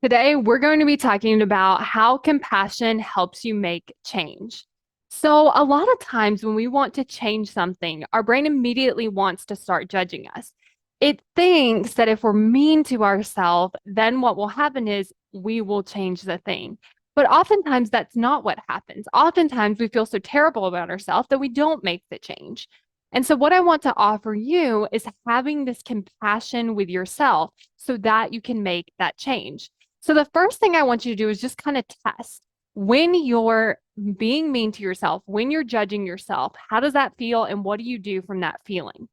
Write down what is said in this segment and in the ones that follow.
Today, we're going to be talking about how compassion helps you make change. So, a lot of times when we want to change something, our brain immediately wants to start judging us. It thinks that if we're mean to ourselves, then what will happen is we will change the thing. But oftentimes, that's not what happens. Oftentimes, we feel so terrible about ourselves that we don't make the change. And so, what I want to offer you is having this compassion with yourself so that you can make that change. So the first thing I want you to do is just kind of test when you're being mean to yourself, when you're judging yourself, how does that feel and what do you do from that feeling?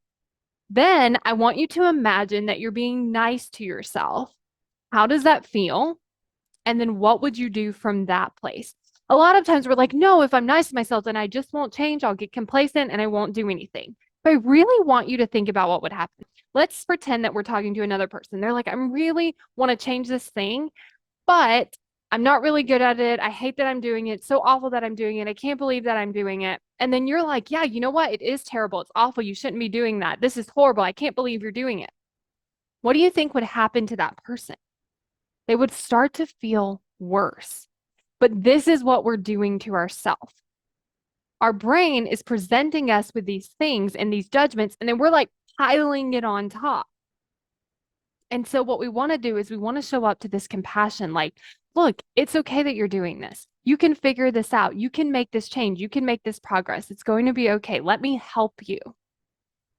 Then I want you to imagine that you're being nice to yourself. How does that feel? And then what would you do from that place? A lot of times we're like, no, if I'm nice to myself, then I just won't change. I'll get complacent and I won't do anything. But I really want you to think about what would happen. Let's pretend that we're talking to another person. They're like, I really want to change this thing, but I'm not really good at it. I hate that I'm doing it. It's so awful that I'm doing it. I can't believe that I'm doing it. And then you're like, yeah, you know what? It is terrible. It's awful. You shouldn't be doing that. This is horrible. I can't believe you're doing it. What do you think would happen to that person? They would start to feel worse. But this is what we're doing to ourselves. Our brain is presenting us with these things and these judgments, and then we're like piling it on top. And so, what we want to do is we want to show up to this compassion like, look, it's okay that you're doing this. You can figure this out. You can make this change. You can make this progress. It's going to be okay. Let me help you.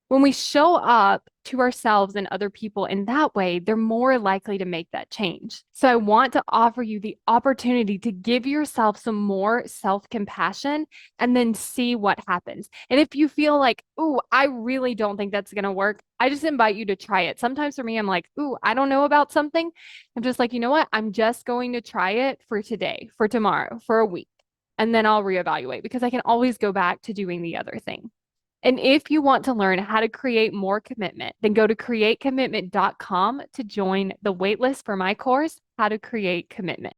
When we show up to ourselves and other people in that way, they're more likely to make that change. So I want to offer you the opportunity to give yourself some more self-compassion and then see what happens. And if you feel like, ooh, I really don't think that's going to work, I just invite you to try it. Sometimes for me, I'm like, ooh, I don't know about something. I'm just like, you know what? I'm just going to try it for today, for tomorrow, for a week. And then I'll reevaluate because I can always go back to doing the other thing. And if you want to learn how to create more commitment, then go to createcommitment.com to join the waitlist for my course, How to Create Commitment.